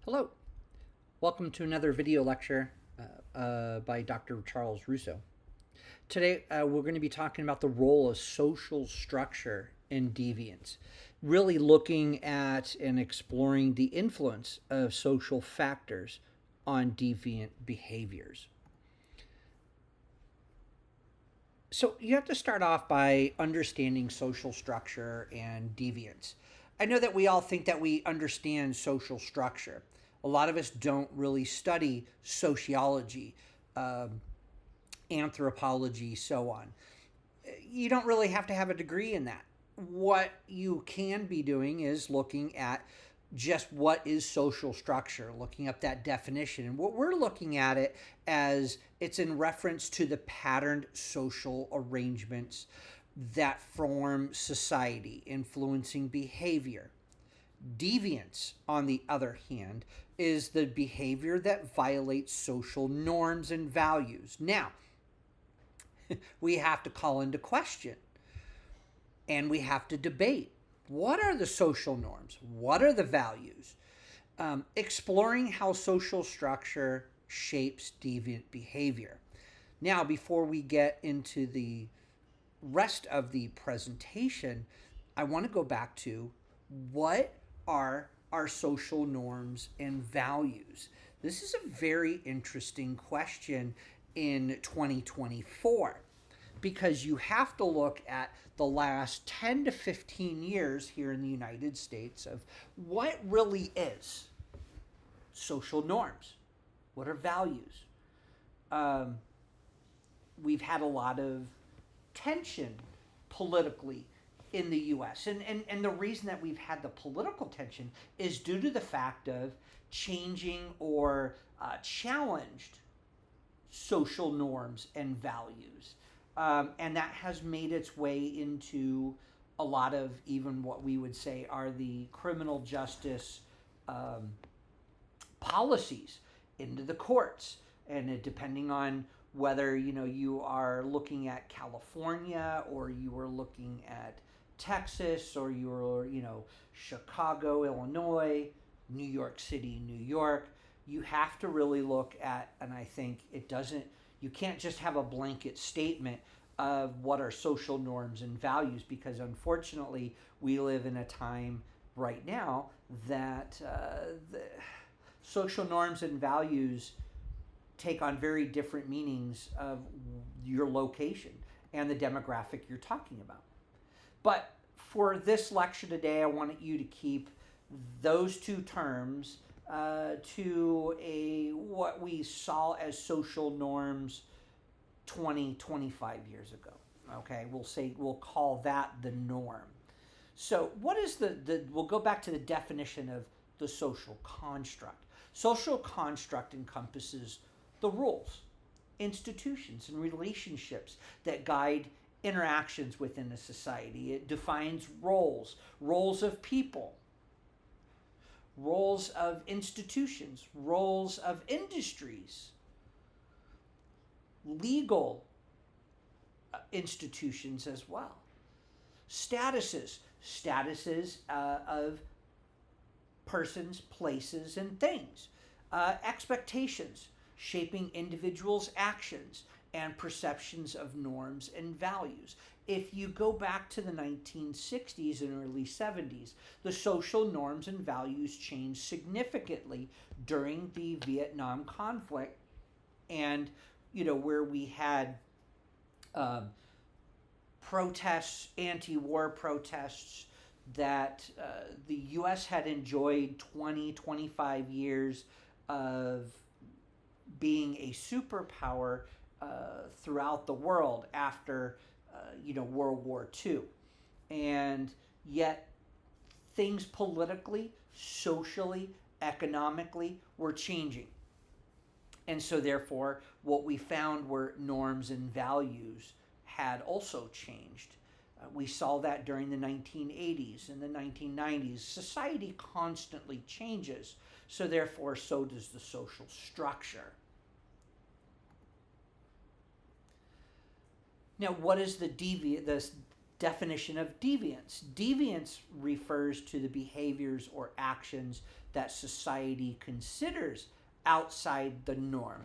Hello, welcome to another video lecture by Dr. Charles Russo. Today we're going to be talking about the role of social structure in deviance, really looking at and exploring the influence of social factors on deviant behaviors. So you have to start off by understanding social structure and deviance. I know that we all think that we understand social structure. A lot of us don't really study sociology, um, anthropology, so on. You don't really have to have a degree in that. What you can be doing is looking at just what is social structure, looking up that definition. And what we're looking at it as it's in reference to the patterned social arrangements that form society, influencing behavior. Deviance, on the other hand, is the behavior that violates social norms and values. Now, we have to call into question and we have to debate what are the social norms? What are the values? Exploring how social structure shapes deviant behavior. Now, before we get into the rest of the presentation, I want to go back to what are our social norms and values? This is a very interesting question in 2024 because you have to look at the last 10 to 15 years here in the United States of what really is social norms, what are values. Um, we've had a lot of tension politically in the US. And the reason that we've had the political tension is due to the fact of changing or challenged social norms and values. And that has made its way into a lot of even what we would say are the criminal justice um, policies into the courts. And depending on whether you are looking at California or you are looking at Texas or you're Chicago, Illinois, New York City, New York, you have to really look at, and I think you can't just have a blanket statement of what are social norms and values, because unfortunately we live in a time right now that the social norms and values take on very different meanings of your location and the demographic you're talking about. But for this lecture today, I wanted you to keep those two terms to what we saw as social norms 20, 25 years ago. Okay, we'll call that the norm. So what is we'll go back to the definition of the social construct. Social construct encompasses the rules, institutions, and relationships that guide interactions within a society. It defines roles of people, roles of institutions, roles of industries, legal institutions as well, statuses of persons, places, and things, expectations, shaping individuals' actions and perceptions of norms and values. If you go back to the 1960s and early 70s, the social norms and values changed significantly during the Vietnam conflict, and where we had protests, anti-war protests, that the U.S. had enjoyed 20, 25 years of being a superpower throughout the world after World War II. And yet things politically, socially, economically were changing. And so therefore what we found were norms and values had also changed. We saw that during the 1980s and the 1990s. Society constantly changes, so therefore so does the social structure. Now, what is the definition of deviance? Deviance refers to the behaviors or actions that society considers outside the norm,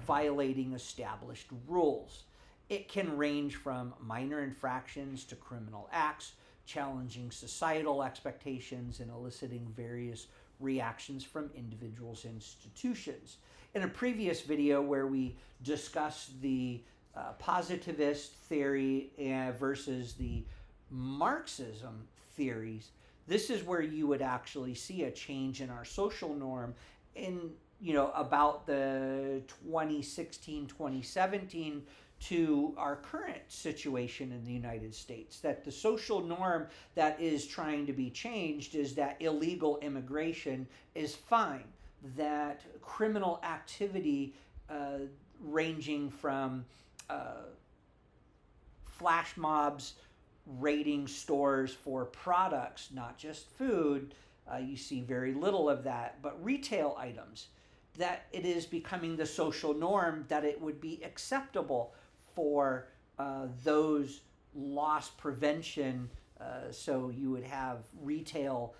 violating established rules. It can range from minor infractions to criminal acts, challenging societal expectations and eliciting various reactions from individuals and institutions. In a previous video where we discussed the positivist theory versus the Marxism theories, this is where you would actually see a change in our social norm in, about the 2016, 2017 to our current situation in the United States. That the social norm that is trying to be changed is that illegal immigration is fine, that criminal activity ranging from flash mobs raiding stores for products, not just food. You see very little of that, but retail items, that it is becoming the social norm that it would be acceptable for those loss prevention. So you would have retail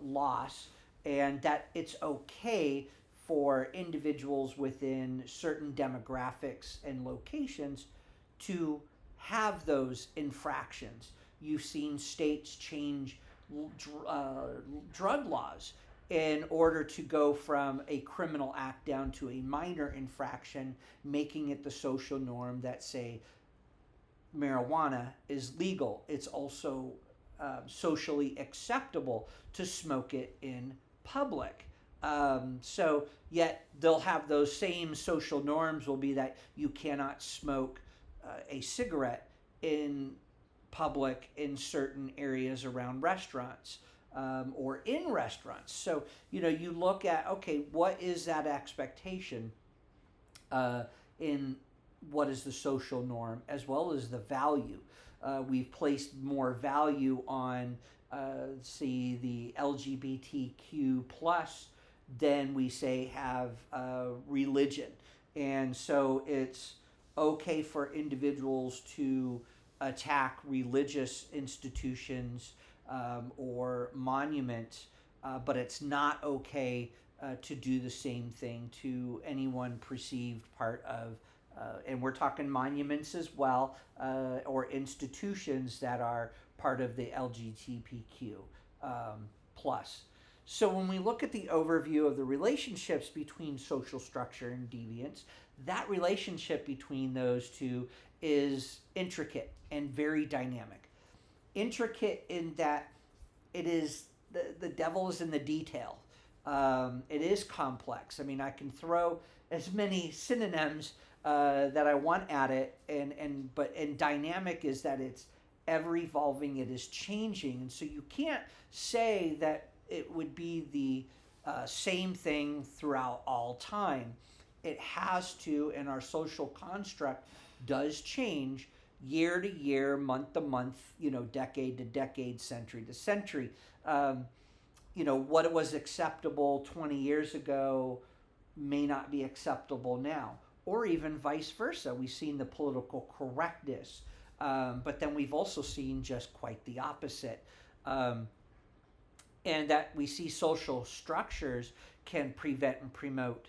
loss, and that it's okay for individuals within certain demographics and locations to have those infractions. You've seen states change drug laws in order to go from a criminal act down to a minor infraction, making it the social norm that, say, marijuana is legal. It's also socially acceptable to smoke it in public. So yet they'll have those same social norms will be that you cannot smoke a cigarette in public in certain areas around restaurants or in restaurants. So, you look at, okay, what is that expectation in what is the social norm as well as the value? We've placed more value on, see, the LGBTQ plus than we say have religion. And so it's okay for individuals to attack religious institutions or monuments, but it's not okay to do the same thing to anyone perceived part of, and we're talking monuments as well, or institutions that are part of the LGBTQ plus. So when we look at the overview of the relationships between social structure and deviance, that relationship between those two is intricate and very dynamic. Intricate in that it is the devil is in the detail. It is complex. I mean, I can throw as many synonyms that I want at it, but dynamic is that it's ever evolving. It is changing, and so you can't say that it would be the same thing throughout all time. It has to, and our social construct does change year to year, month to month, decade to decade, century to century. What was acceptable 20 years ago may not be acceptable now, or even vice versa. We've seen the political correctness, but then we've also seen just quite the opposite. And that we see social structures can prevent and promote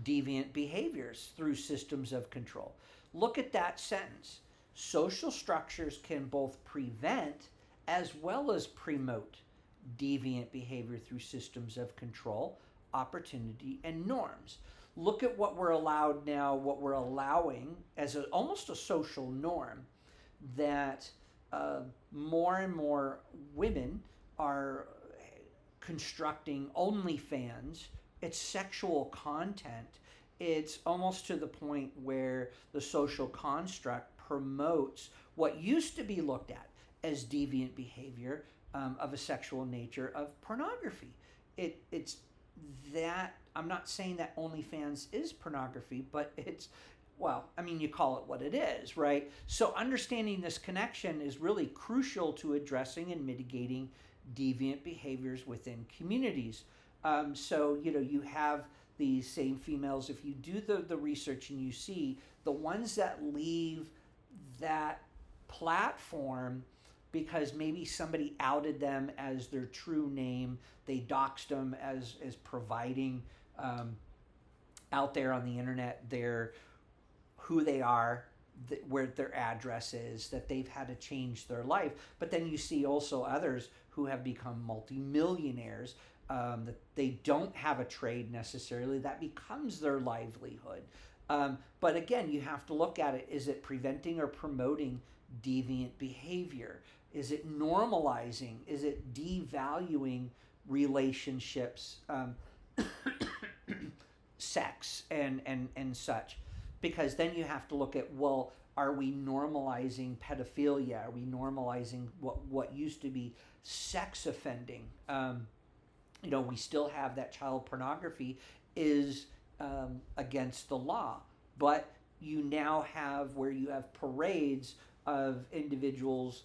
deviant behaviors through systems of control. Look at that sentence. Social structures can both prevent as well as promote deviant behavior through systems of control, opportunity, and norms. Look at what we're allowed now, what we're allowing as almost a social norm, that more and more women are constructing OnlyFans. It's sexual content. It's almost to the point where the social construct promotes what used to be looked at as deviant behavior of a sexual nature of pornography. It's that, I'm not saying that OnlyFans is pornography, but it's, you call it what it is, right? So understanding this connection is really crucial to addressing and mitigating deviant behaviors within communities. You have these same females, if you do the research and you see the ones that leave that platform because maybe somebody outed them as their true name. They doxed them as providing um, out there on the internet their who they are, where their address is, that they've had to change their life. But then you see also others who have become multimillionaires, that they don't have a trade necessarily, that becomes their livelihood. But again, you have to look at it. Is it preventing or promoting deviant behavior? Is it normalizing? Is it devaluing relationships, sex, and such? Because then you have to look at, well, are we normalizing pedophilia? Are we normalizing what used to be sex offending? We still have that child pornography is against the law, but you now have where you have parades of individuals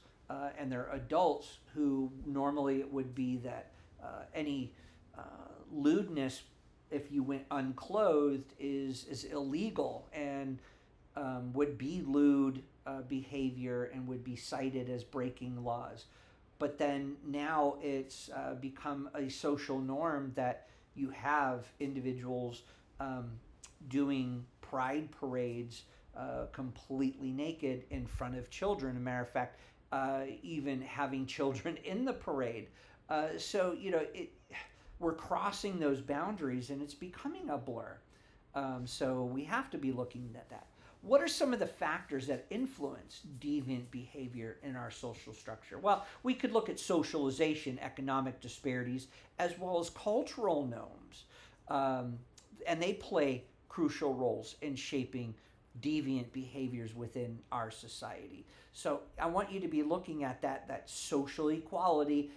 and they're adults who normally it would be that any lewdness, if you went unclothed, is illegal and would be lewd behavior and would be cited as breaking laws. But then now it's become a social norm that you have individuals doing pride parades completely naked in front of children. As a matter of fact, even having children in the parade. So we're crossing those boundaries and it's becoming a blur. So we have to be looking at that. What are some of the factors that influence deviant behavior in our social structure? Well, we could look at socialization, economic disparities, as well as cultural norms. And they play crucial roles in shaping deviant behaviors within our society. So I want you to be looking at that social equality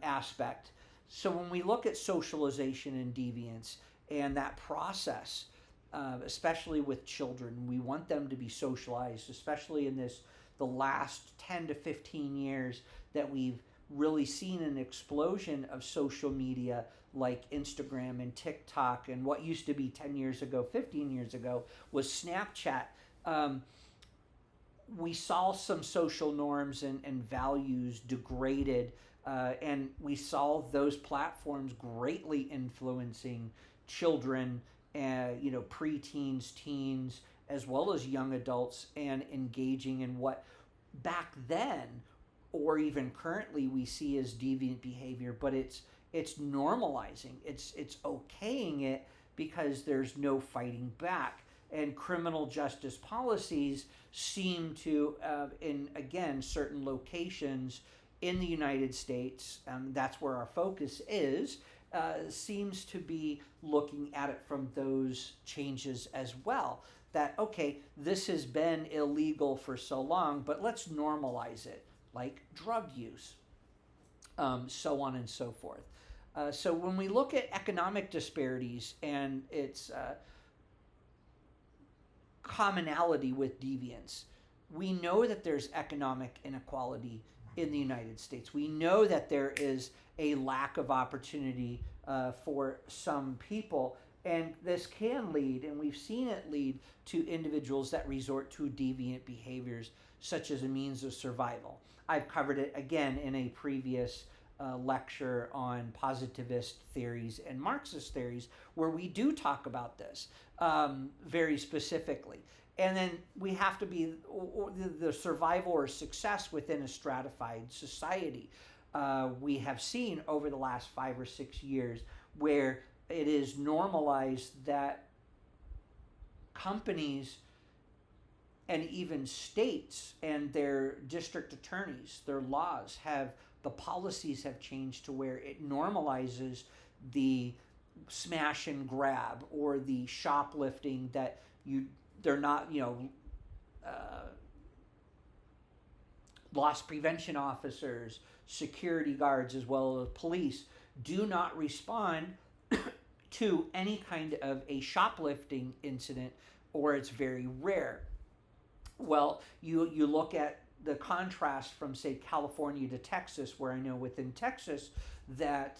aspect. So when we look at socialization and deviance and that process, especially with children, we want them to be socialized, especially in the last 10 to 15 years that we've really seen an explosion of social media like Instagram and TikTok, and what used to be 10 years ago, 15 years ago was Snapchat. We saw some social norms and values degraded, and we saw those platforms greatly influencing children, preteens, teens, as well as young adults, and engaging in what back then or even currently we see as deviant behavior, but it's normalizing, it's okaying it because there's no fighting back. And criminal justice policies seem to, in again certain locations in the United States, that's where our focus is, seems to be looking at it from those changes as well. That, okay, this has been illegal for so long, but let's normalize it, like drug use, so on and so forth. So when we look at economic disparities and its commonality with deviance, we know that there's economic inequality in the United States. We know that there is a lack of opportunity for some people, and this can lead, and we've seen it lead, to individuals that resort to deviant behaviors such as a means of survival. I've covered it again in a previous lecture on positivist theories and Marxist theories, where we do talk about this very specifically. And then we have to be the survival or success within a stratified society. We have seen over the last 5 or 6 years where it is normalized that companies and even states and their district attorneys, their laws have, the policies have changed to where it normalizes the smash and grab or the shoplifting, that they're not, loss prevention officers, security guards, as well as police do not respond to any kind of a shoplifting incident, or it's very rare. Well, you look at the contrast from, say, California to Texas, where I know within Texas that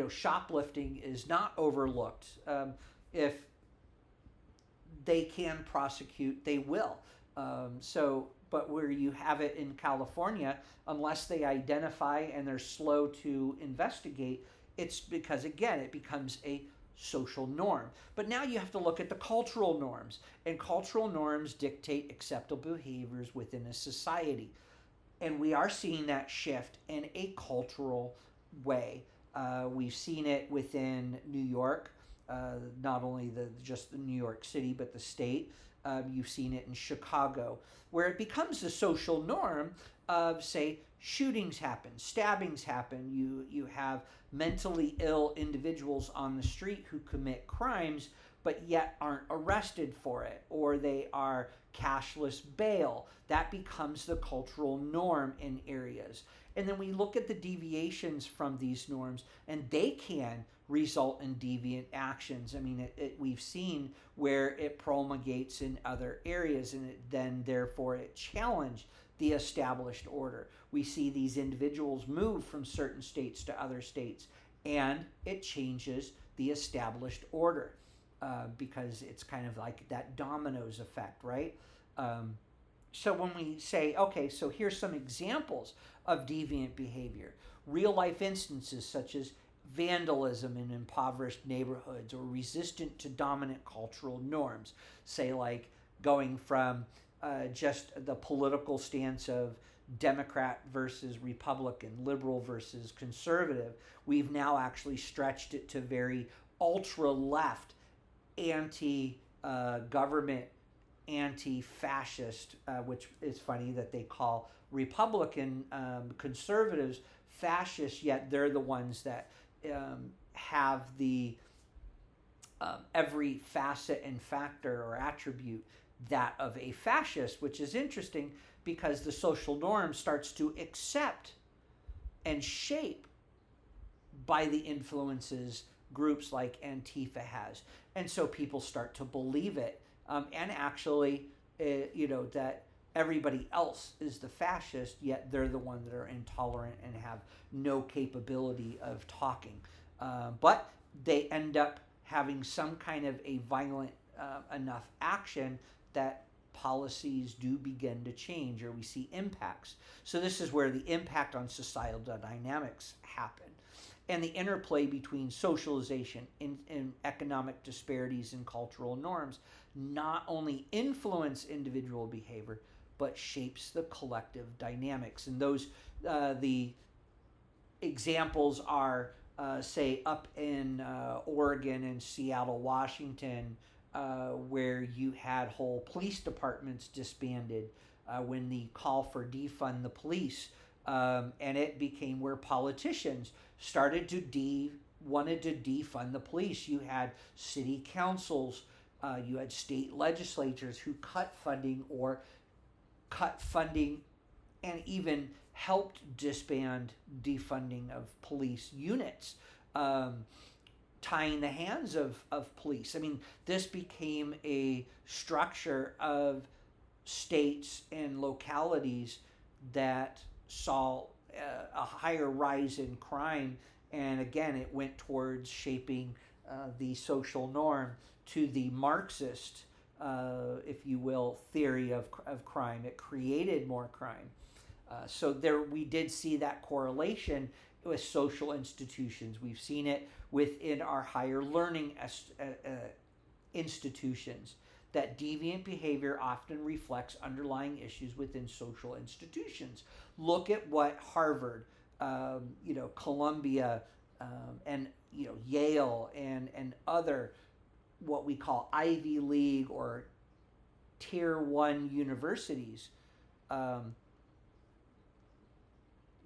shoplifting is not overlooked. If they can prosecute, they will. But where you have it in California, unless they identify and they're slow to investigate, it's because, again, it becomes a social norm. But now you have to look at the cultural norms, and cultural norms dictate acceptable behaviors within a society. And we are seeing that shift in a cultural way. We've seen it within New York, not only just the New York City, but the state. You've seen it in Chicago, where it becomes the social norm of, say, shootings happen, stabbings happen. You have mentally ill individuals on the street who commit crimes, but yet aren't arrested for it, or they are cashless bail. That becomes the cultural norm in areas. And then we look at the deviations from these norms, and they can result in deviant actions. I mean, we've seen where it promulgates in other areas, and then therefore it challenged the established order. We see these individuals move from certain states to other states, and it changes the established order, because it's kind of like that dominoes effect, right? So when we say, okay, so here's some examples of deviant behavior, real life instances such as vandalism in impoverished neighborhoods, or resistant to dominant cultural norms, say like going from just the political stance of Democrat versus Republican, liberal versus conservative. We've now actually stretched it to very ultra left, anti government, anti-fascist, which is funny that they call Republican conservatives fascists, yet they're the ones that have the every facet and factor or attribute that of a fascist, which is interesting because the social norm starts to accept and shape by the influences groups like Antifa has. And so people start to believe it, and actually, that everybody else is the fascist, yet they're the ones that are intolerant and have no capability of talking. But they end up having some kind of a violent enough action that policies do begin to change, or we see impacts. So this is where the impact on societal dynamics happen. And the interplay between socialization and economic disparities and cultural norms not only influence individual behavior, but shapes the collective dynamics. And those, the examples are, say, up in Oregon and Seattle, Washington, where you had whole police departments disbanded when the call for defund the police, and it became where politicians started to wanted to defund the police. You had city councils, you had state legislatures who cut funding and even helped disband defunding of police units, tying the hands of police. I mean, this became a structure of states and localities that saw a higher rise in crime, and again, it went towards shaping the social norm to the Marxist, if you will, theory of crime. It created more crime. So there, we did see that correlation with social institutions. We've seen it within our higher learning institutions, that deviant behavior often reflects underlying issues within social institutions. Look at what Harvard, Columbia, and Yale and other what we call Ivy League or Tier 1 universities,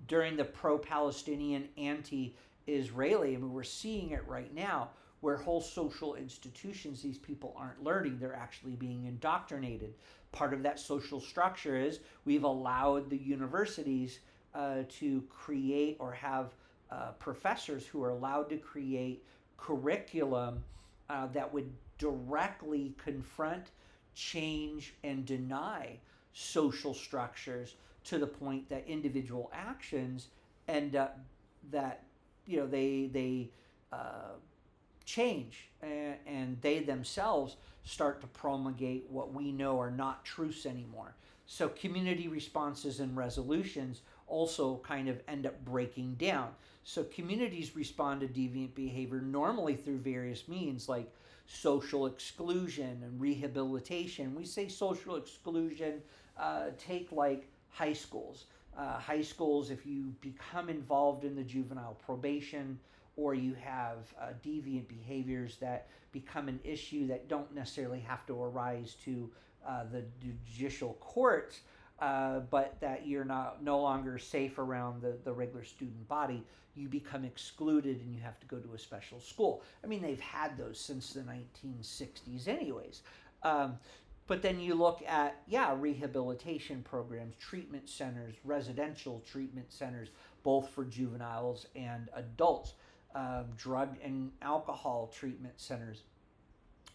during the pro-Palestinian, anti-Israeli. I mean, we're seeing it right now, where whole social institutions, these people aren't learning, they're actually being indoctrinated. Part of that social structure is we've allowed the universities to create, or have professors who are allowed to create curriculum that would directly confront, change, and deny social structures, to the point that individual actions end up that they change, and they themselves start to promulgate what we know are not truths anymore. So community responses and resolutions also kind of end up breaking down. So communities respond to deviant behavior normally through various means like social exclusion and rehabilitation. We say social exclusion, take like high schools. High schools, if you become involved in the juvenile probation or you have deviant behaviors that become an issue that don't necessarily have to arise to the judicial courts, but that you're no longer safe around the regular student body, you become excluded and you have to go to a special school. I mean, they've had those since the 1960s anyways. But then you look at, rehabilitation programs, treatment centers, residential treatment centers, both for juveniles and adults. Drug and alcohol treatment centers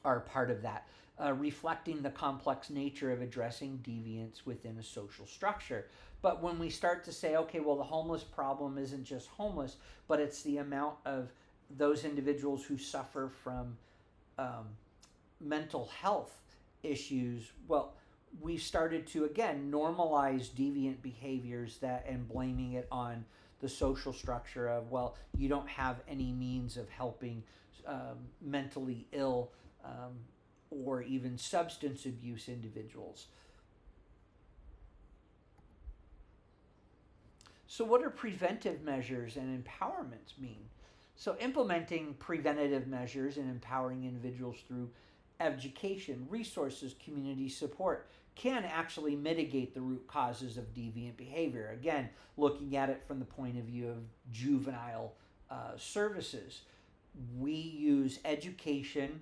are part of that, reflecting the complex nature of addressing deviance within a social structure. But when we start to say, okay, well, the homeless problem isn't just homeless, but it's the amount of those individuals who suffer from mental health issues, well, we've started to again normalize deviant behaviors and blaming it on the social structure of, well, you don't have any means of helping mentally ill or even substance abuse individuals. So what do preventive measures and empowerments mean? So implementing preventative measures and empowering individuals through education, resources, community support can actually mitigate the root causes of deviant behavior. Again, looking at it from the point of view of juvenile services, we use education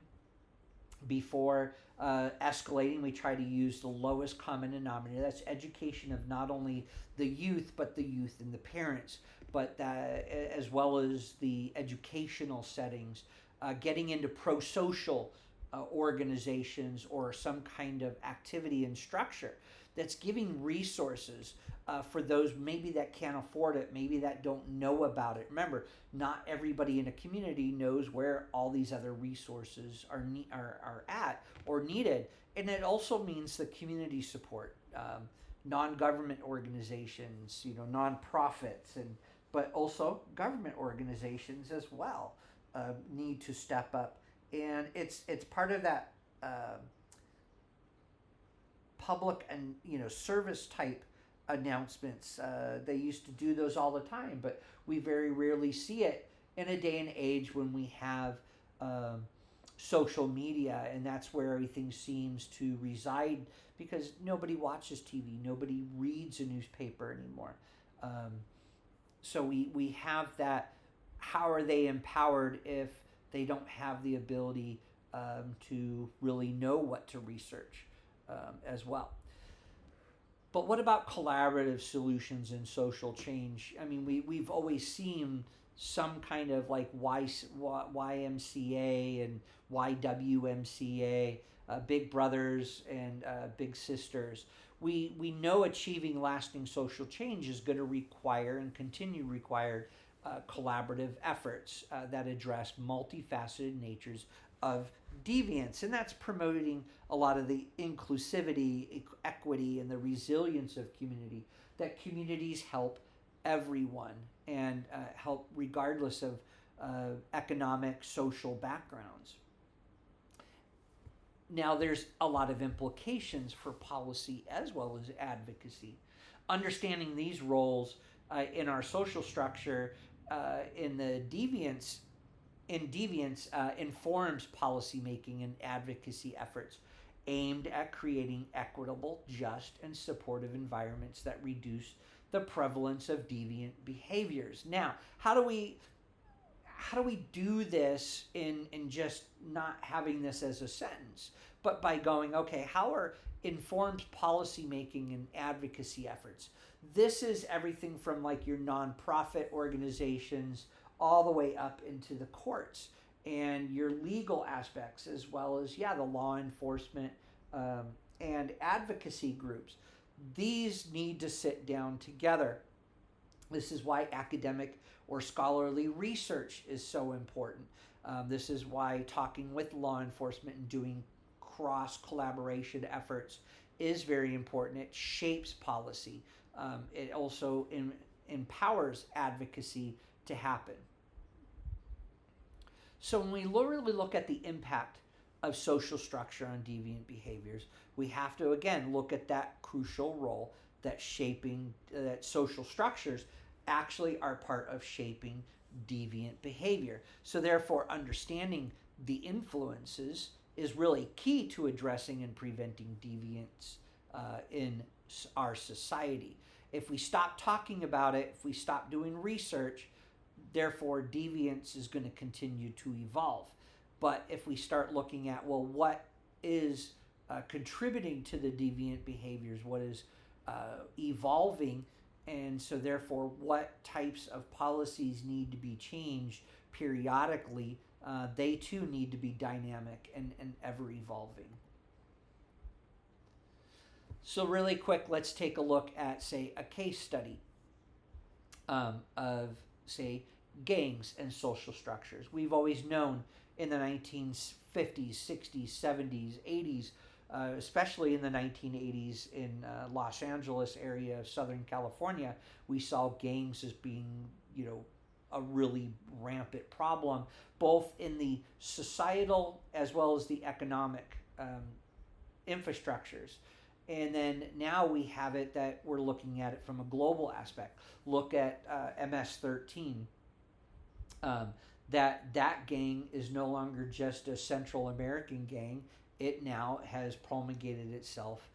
before escalating. We try to use the lowest common denominator. That's education of not only the youth, but the youth and the parents, but as well as the educational settings, getting into pro-social organizations or some kind of activity and structure that's giving resources for those maybe that can't afford it, maybe that don't know about it. Remember, not everybody in a community knows where all these other resources are at or needed. And it also means the community support, non-government organizations, nonprofits, but also government organizations as well need to step up. And it's part of that public and service type announcements. They used to do those all the time, but we very rarely see it in a day and age when we have social media, and that's where everything seems to reside because nobody watches TV, nobody reads a newspaper anymore. So we have that. How are they empowered if they don't have the ability to really know what to research as well? But what about collaborative solutions and social change? I mean, we've always seen some kind of like YMCA and YWMCA, big brothers and big sisters. We know achieving lasting social change is going to require and continue to require collaborative efforts that address multifaceted natures of deviance, and that's promoting a lot of the inclusivity, equity, and the resilience of community, that communities help everyone and help regardless of economic, social backgrounds. Now, there's a lot of implications for policy as well as advocacy. Understanding these roles in our social structure in deviance informs policymaking and advocacy efforts aimed at creating equitable, just, and supportive environments that reduce the prevalence of deviant behaviors. Now, how do we do this in just not having this as a sentence, but by going, okay, how are informed policymaking and advocacy efforts? This is everything from like your nonprofit organizations all the way up into the courts and your legal aspects, as well as, the law enforcement and advocacy groups. These need to sit down together. This is why academic or scholarly research is so important. This is why talking with law enforcement and doing cross collaboration efforts is very important. It shapes policy. It also empowers advocacy to happen. So when we really look at the impact of social structure on deviant behaviors, we have to again look at that crucial role that shaping that social structures actually are part of shaping deviant behavior. So therefore, understanding the influences is really key to addressing and preventing deviance in our society. If we stop talking about it, if we stop doing research, therefore deviance is going to continue to evolve. But if we start looking at, well, what is contributing to the deviant behaviors, what is evolving, and so therefore what types of policies need to be changed periodically, they too need to be dynamic and ever evolving. So really quick, let's take a look at, say, a case study of, say, gangs and social structures. We've always known in the 1950s, 60s, 70s, 80s, especially in the 1980s in Los Angeles area of Southern California, we saw gangs as being, a really rampant problem, both in the societal as well as the economic infrastructures. And then now we have it that we're looking at it from a global aspect. Look at MS-13. That gang is no longer just a Central American gang. It now has promulgated itself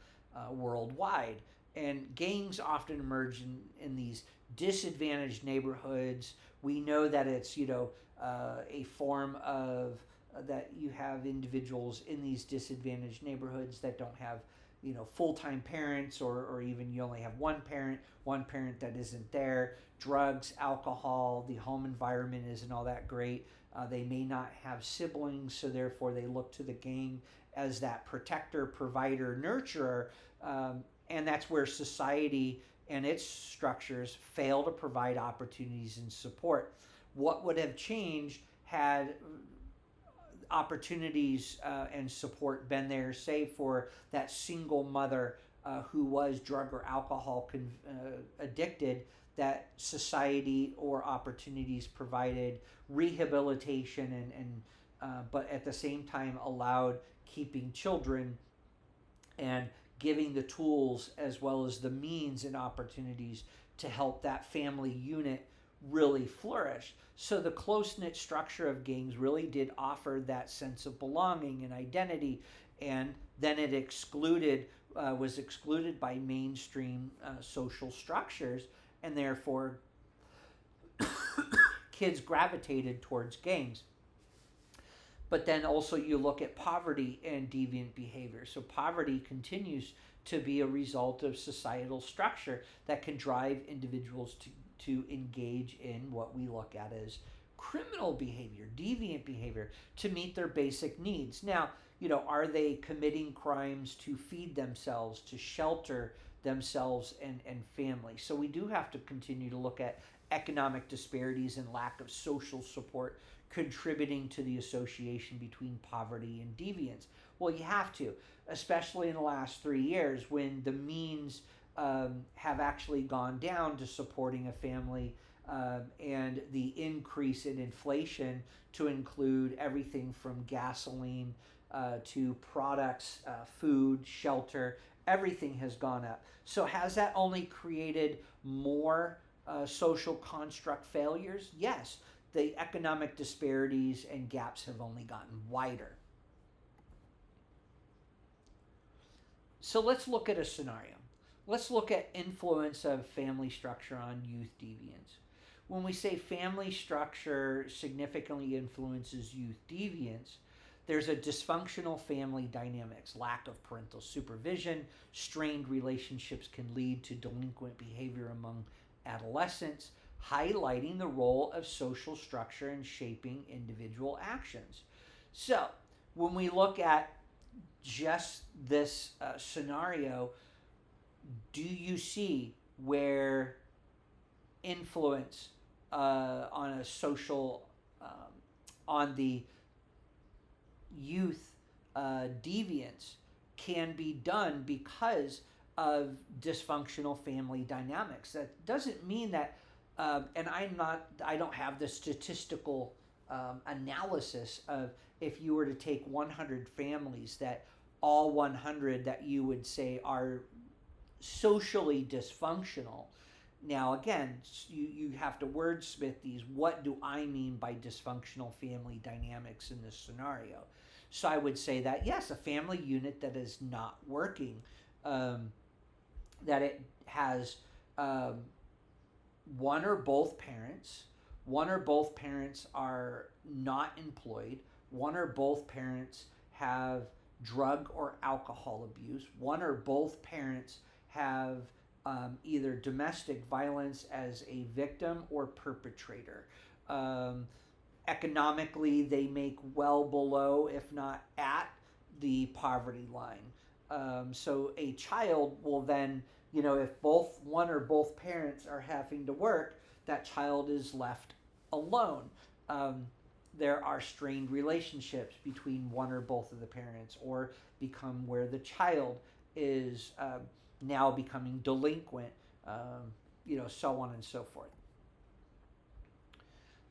worldwide. And gangs often emerge in these disadvantaged neighborhoods. We know that it's, a form of that you have individuals in these disadvantaged neighborhoods that don't have, full-time parents, or even you only have one parent that isn't there. Drugs, alcohol, the home environment isn't all that great. They may not have siblings, so therefore they look to the gang as that protector, provider, nurturer, and that's where society and its structures fail to provide opportunities and support. What would have changed had opportunities and support been there, say, for that single mother who was drug or alcohol addicted, that society or opportunities provided rehabilitation and but at the same time allowed keeping children and giving the tools as well as the means and opportunities to help that family unit really flourish. So the close-knit structure of gangs really did offer that sense of belonging and identity, and then it was excluded by mainstream social structures, and therefore kids gravitated towards gangs. But then also you look at poverty and deviant behavior. So poverty continues to be a result of societal structure that can drive individuals to engage in what we look at as criminal behavior, deviant behavior, to meet their basic needs. Now, are they committing crimes to feed themselves, to shelter themselves and family? So we do have to continue to look at economic disparities and lack of social support contributing to the association between poverty and deviance. Well, you have to, especially in the last 3 years when the means have actually gone down to supporting a family, and the increase in inflation to include everything from gasoline to products, food, shelter, everything has gone up. So has that only created more social construct failures? Yes. The economic disparities and gaps have only gotten wider. So let's look at a scenario. Let's look at influence of family structure on youth deviance. When we say family structure significantly influences youth deviance, there's a dysfunctional family dynamics, lack of parental supervision, strained relationships can lead to delinquent behavior among adolescents, highlighting the role of social structure in shaping individual actions. So when we look at just this scenario, do you see where influence on a social on the youth deviance can be done because of dysfunctional family dynamics. That doesn't mean that, and I don't have the statistical analysis of if you were to take 100 families that all 100 that you would say are socially dysfunctional. Now, again, you have to wordsmith these. What do I mean by dysfunctional family dynamics in this scenario? So I would say that, yes, a family unit that is not working, that it has um, one or both parents are not employed, one or both parents have drug or alcohol abuse, one or both parents have either domestic violence as a victim or perpetrator. Um, Economically, they make well below, if not at, the poverty line. So a child will then, if both one or both parents are having to work, that child is left alone. Um, there are strained relationships between one or both of the parents, or become where the child is now becoming delinquent, so on and so forth.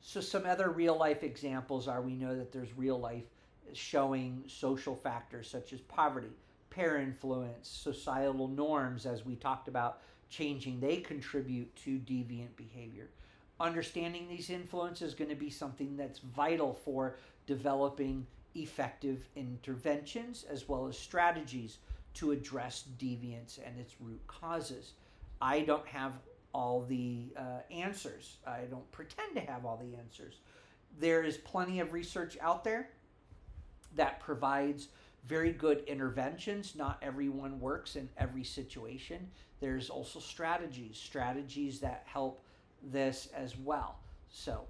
So some other real life examples are, we know that there's real life showing social factors such as poverty, peer influence, societal norms, as we talked about, changing. They contribute to deviant behavior. Understanding these influences is going to be something that's vital for developing effective interventions as well as strategies to address deviance and its root causes. I don't have all the answers. I don't pretend to have all the answers. There is plenty of research out there that provides very good interventions. Not everyone works in every situation. There's also strategies that help this as well. So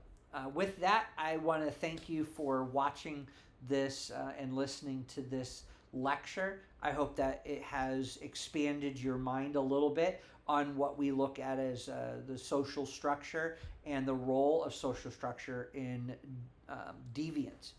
with that, I want to thank you for watching this and listening to this lecture. I hope that it has expanded your mind a little bit on what we look at as the social structure and the role of social structure in deviance.